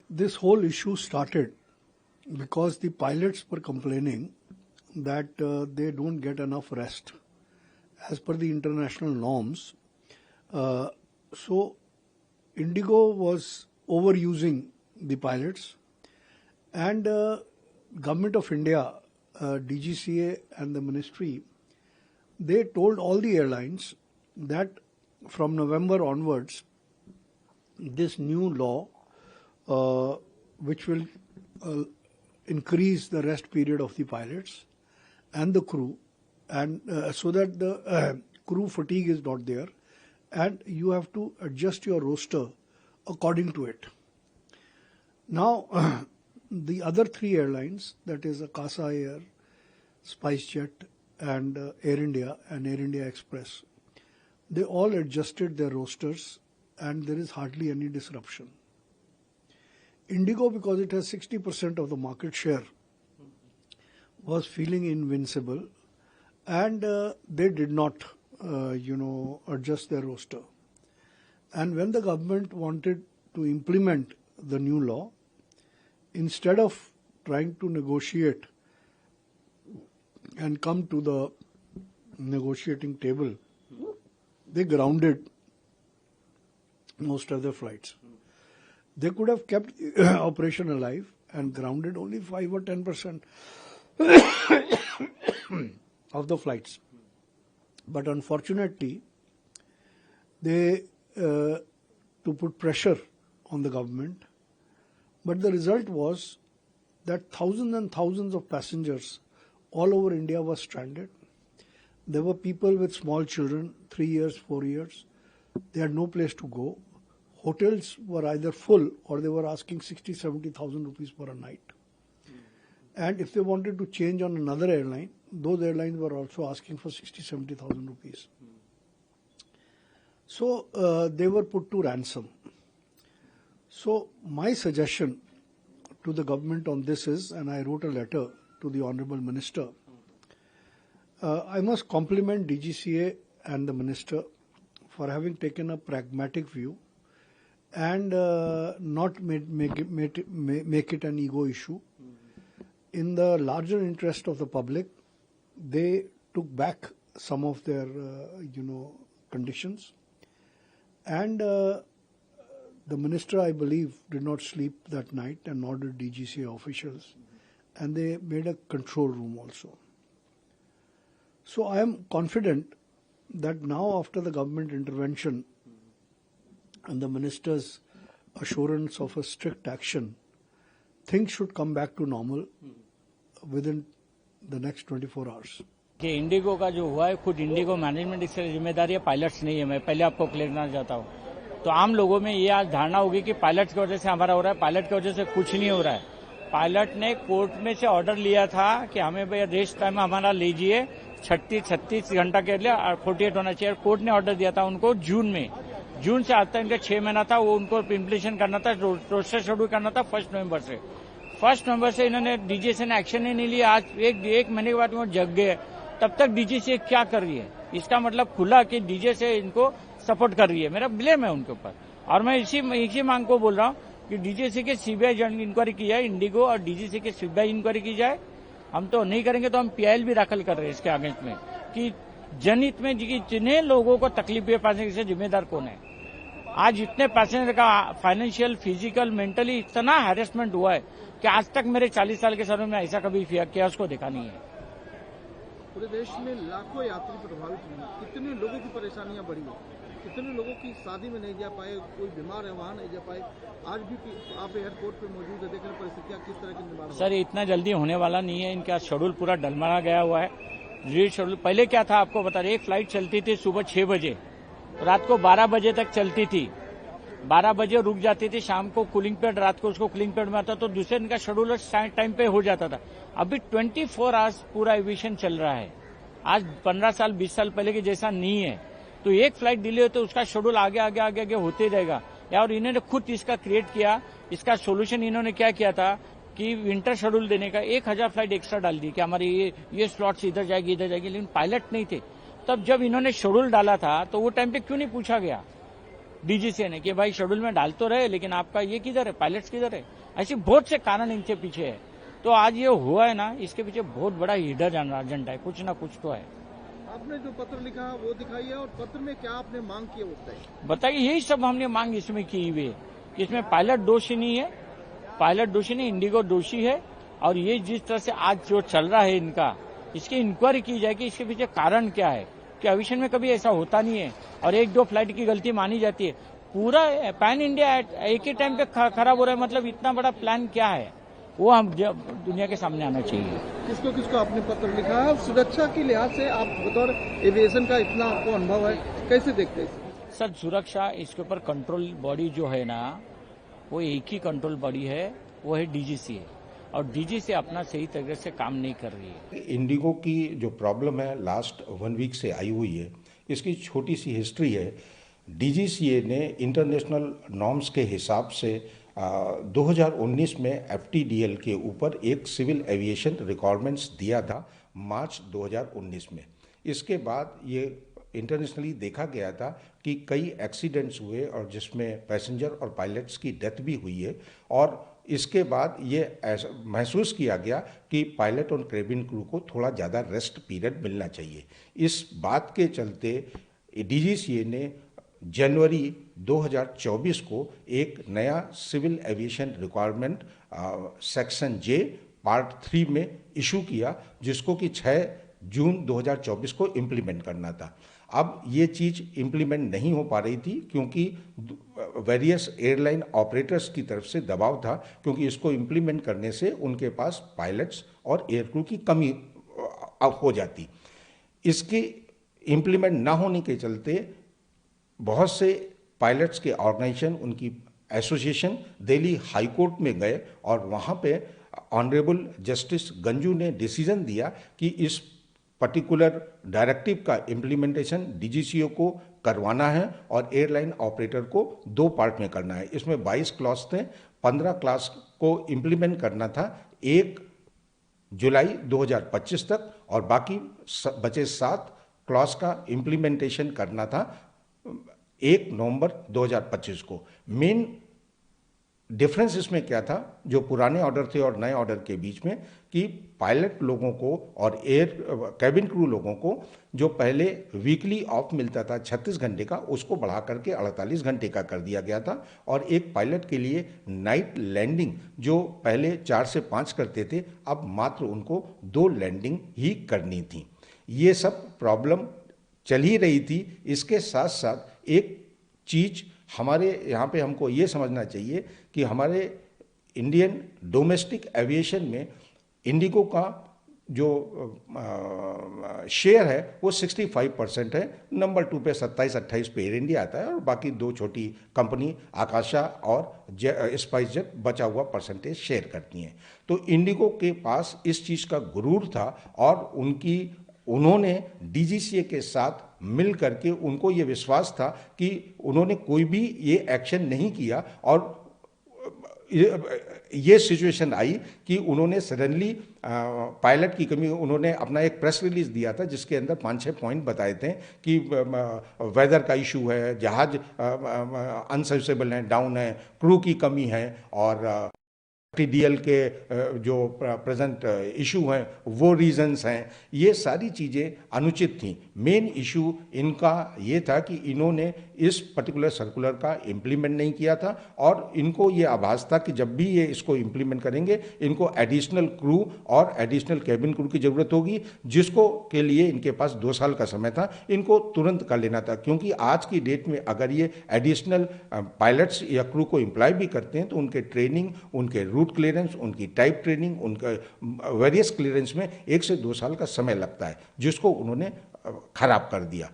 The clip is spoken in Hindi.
this whole issue started because the pilots were complaining that they don't get enough rest as per the international norms. So Indigo was overusing the pilots, and Government of India, DGCA and the ministry, they told all the airlines that from November onwards, this new law, which will increase the rest period of the pilots and the crew, and so that the crew fatigue is not there, and you have to adjust your roster according to it. Now, the other three airlines, that is Akasa Air, SpiceJet, and Air India and Air India Express, they all adjusted their rosters and there is hardly any disruption. Indigo, because it has 60% of the market share, was feeling invincible, and they did not, adjust their roster. And when the government wanted to implement the new law, instead of trying to negotiate and come to the negotiating table, they grounded most of the flights. They could have kept operation alive and grounded only 5 or 10% of the flights. But unfortunately, they to put pressure on the government. But the result was that thousands and thousands of passengers all over India were stranded. There were people with small children, 3 years, 4 years. They had no place to go. Hotels were either full or they were asking 60,000-70,000 rupees for a night. And if they wanted to change on another airline, those airlines were also asking for 60,000-70,000 rupees. So they were put to ransom. So my suggestion to the government on this is, and I wrote a letter to the Honourable Minister, I must compliment DGCA and the Minister for having taken a pragmatic view and not make it an ego issue. In the larger interest of the public, they took back some of their, conditions. And the Minister, I believe, did not sleep that night, and nor did DGCA officials. And they made a control room also. So I am confident that now, after the government intervention and the Minister's assurance of a strict action, things should come back to normal within the next 24 hours. कि इंडिगो का जो हुआ है, खुद इंडिगो मैनेजमेंट इससे जिम्मेदारी है, पायलट्स नहीं है। मैं पहले आपको क्लियर करना चाहता हूँ। तो आम लोगों में ये आज धारणा होगी कि पायलट की वजह से हमारा हो रहा है, पायलट की वजह से कुछ नहीं हो रहा है। पायलट ने कोर्ट में से ऑर्डर लिया था कि हमें भैया रेस्ट टाइम हमारा लीजिए, 36 घंटा के लिए 48 होना चाहिए। कोर्ट ने ऑर्डर दिया था उनको जून में। जून से आज तक इनका 6 महीना था, वो उनको इम्प्लीमेंटेशन करना था, रोस्टर शेड्यूल करना था 1 नवंबर से। 1 नवंबर से इन्होंने डीजीसीए ने एक्शन ही नहीं लिया। आज एक महीने के बाद वो जग गए। तब तक डीजीसीए क्या कर रही है? इसका मतलब खुला कि डीजीसीए इनको सपोर्ट कर रही है। मेरा ब्लेम है उनके ऊपर। और मैं इसी मांग को बोल रहा हूँ कि डीजीसीए की सीबीआई इंक्वायरी की जाए, इंडिगो और डीजीसीए की सीबीआई इंक्वायरी की जाए। हम तो नहीं करेंगे तो हम पीआईएल भी दाखिल कर रहे हैं इसके अगेंस्ट में कि जनहित में जितने लोगों को तकलीफ हुई पैसेंजर से जिम्मेदार कौन है। आज इतने पैसेंजर का फाइनेंशियल, फिजिकल, मेंटली इतना हैरेसमेंट हुआ है कि आज तक मेरे 40 साल के सर्वे में ऐसा कभी किया उसको देखा नहीं है। पूरे देश में लाखों यात्री प्रभावित हुए, कितने लोगों की परेशानियां बढ़ी है, कितने लोगों की शादी में नहीं जा पाए, कोई बीमार है वहां नहीं जा पाए। आज भी आप एयरपोर्ट पे मौजूद है, देख रहे परिस्थितियां किस तरह की निर्माण। सर इतना जल्दी होने वाला नहीं है, इनका शेड्यूल पूरा डलमाना गया हुआ है। रीड शेड्यूल पहले क्या था आपको बता रहे, एक फ्लाइट चलती थी सुबह 6 बजे, रात को 12 बजे तक चलती थी। 12 बजे रुक जाती थी, शाम को कूलिंग पीरियड, रात को उसको कूलिंग पीरियड में आता तो दूसरे दिन का शेड्यूल टाइम पे हो जाता था। अभी 24 आवर्स पूरा एविएशन चल रहा है। आज 15 साल 20 साल पहले की जैसा नहीं है। तो एक फ्लाइट डिले हो तो उसका शेड्यूल आगे होते रहेगा। और इन्होंने खुद इसका क्रिएट किया। इसका सोल्यूशन इन्होंने क्या किया था कि विंटर शेड्यूल देने का 1000 फ्लाइट एक्स्ट्रा डाल दी कि हमारी ये स्लॉट्स इधर जाएगी, लेकिन पायलट नहीं थे। तब जब इन्होंने शेड्यूल डाला था तो वो टाइम पे क्यों नहीं पूछा गया? डीजीसीए ने कि भाई शेड्यूल में डाल तो रहे, लेकिन आपका ये किधर है, पायलट्स किधर है। ऐसे बहुत से कारण इनके पीछे है। तो आज ये हुआ है ना, इसके पीछे बहुत बड़ा हिडन एजेंडा है, कुछ ना कुछ तो है। आपने जो पत्र लिखा वो दिखाइए, और पत्र में क्या आपने मांग की है वो बताइए। यही सब हमने मांग इसमें की हुई है कि इसमें पायलट दोषी नहीं है, पायलट दोषी नहीं, इंडिगो दोषी है। और ये जिस तरह से आज जो चल रहा है इनका, इसकी इंक्वायरी की जाए कि इसके पीछे कारण क्या है, कि एविएशन में कभी ऐसा होता नहीं है और एक दो फ्लाइट की गलती मानी जाती है। पूरा पैन इंडिया एक ही टाइम पे खराब हो रहा है, मतलब इतना बड़ा प्लान क्या है, वो हम दुनिया के सामने आना चाहिए। किसको किसको आपने पत्र लिखा है, और सुरक्षा के लिहाज से आप बतौर एविएशन का इतना आपको अनुभव है, कैसे देखते हैं सर? सुरक्षा, इसके ऊपर कंट्रोल बॉडी जो है ना, वो एक ही कंट्रोल बॉडी है, वो है डीजीसीए, और डीजीसीए अपना सही तरीके से काम नहीं कर रही है। इंडिगो की जो प्रॉब्लम है लास्ट 1 वीक से आई हुई है, इसकी छोटी सी हिस्ट्री है। डीजीसीए ने इंटरनेशनल नॉर्म्स के हिसाब से 2019 में एफटीडीएल के ऊपर एक सिविल एविएशन रिक्वायरमेंट्स दिया था मार्च 2019 में। इसके बाद ये इंटरनेशनली देखा गया था कि कई एक्सीडेंट्स हुए और जिसमें पैसेंजर और पायलट्स की डेथ भी हुई है, और इसके बाद ये ऐसा महसूस किया गया कि पायलट और केबिन क्रू को थोड़ा ज़्यादा रेस्ट पीरियड मिलना चाहिए। इस बात के चलते डीजीसीए ने जनवरी 2024 को एक नया सिविल एविएशन रिक्वायरमेंट सेक्शन जे पार्ट 3 में इशू किया, जिसको कि 6 जून 2024 को इम्प्लीमेंट करना था। अब ये चीज़ इम्प्लीमेंट नहीं हो पा रही थी क्योंकि वेरियस एयरलाइन ऑपरेटर्स की तरफ से दबाव था, क्योंकि इसको इम्प्लीमेंट करने से उनके पास पायलट्स और एयर क्रू की कमी हो जाती। इसके इम्प्लीमेंट ना होने के चलते बहुत से पायलट्स के ऑर्गेनाइजेशन, उनकी एसोसिएशन दिल्ली हाई कोर्ट में गए, और वहाँ पे ऑनरेबल जस्टिस गंजू ने डिसीजन दिया कि इस पर्टिकुलर डायरेक्टिव का इम्प्लीमेंटेशन डीजीसीए को करवाना है और एयरलाइन ऑपरेटर को 2 पार्ट में करना है। इसमें 22 क्लॉज थे, 15 क्लॉज को इम्प्लीमेंट करना था 1 जुलाई 2025 तक, और बाकी बचे 7 क्लॉज का इम्प्लीमेंटेशन करना था 1 नवंबर 2025 को। मेन डिफरेंस इसमें क्या था, जो पुराने ऑर्डर थे और नए ऑर्डर के बीच में, कि पायलट लोगों को और कैबिन क्रू लोगों को जो पहले वीकली ऑफ मिलता था 36 घंटे का, उसको बढ़ा करके 48 घंटे का कर दिया गया था। और एक पायलट के लिए नाइट लैंडिंग जो पहले 4 से 5 करते थे, अब मात्र उनको 2 लैंडिंग ही करनी थी। ये सब प्रॉब्लम चल ही रही थी। इसके साथ साथ एक चीज़ हमारे यहाँ पे हमको ये समझना चाहिए कि हमारे इंडियन डोमेस्टिक एविएशन में इंडिगो का जो शेयर है वो 65% है। नंबर 2 पे 27-28 पे एयर इंडिया आता है, और बाकी 2 छोटी कंपनी आकाशा और स्पाइस जेट बचा हुआ परसेंटेज शेयर करती हैं। तो इंडिगो के पास इस चीज़ का गुरूर था, और उन्होंने डीजीसीए के साथ मिल करके उनको ये विश्वास था कि उन्होंने कोई भी ये एक्शन नहीं किया, और ये सिचुएशन आई कि उन्होंने सडनली पायलट की कमी, उन्होंने अपना एक प्रेस रिलीज दिया था जिसके अंदर 5-6 पॉइंट बताए थे कि वेदर का इशू है, जहाज अनसर्विसेबल है, डाउन है, क्रू की कमी है, और टीडीएल के जो प्रेजेंट इशू हैं वो रीजंस हैं। ये सारी चीज़ें अनुचित थी। मेन इशू इनका ये था कि इन्होंने इस पर्टिकुलर सर्कुलर का इम्प्लीमेंट नहीं किया था, और इनको ये आभास था कि जब भी ये इसको इम्प्लीमेंट करेंगे इनको एडिशनल क्रू और एडिशनल कैबिन क्रू की ज़रूरत होगी, जिसको के लिए इनके पास 2 साल का समय था। इनको तुरंत कर लेना था, क्योंकि आज की डेट में अगर ये एडिशनल पायलट्स या क्रू को एम्प्लॉय भी करते हैं तो उनके ट्रेनिंग, उनके रूट क्लियरेंस, उनकी टाइप ट्रेनिंग, उनका वेरियस क्लियरेंस में 1 से 2 साल का समय लगता है, जिसको उन्होंने खराब कर दिया।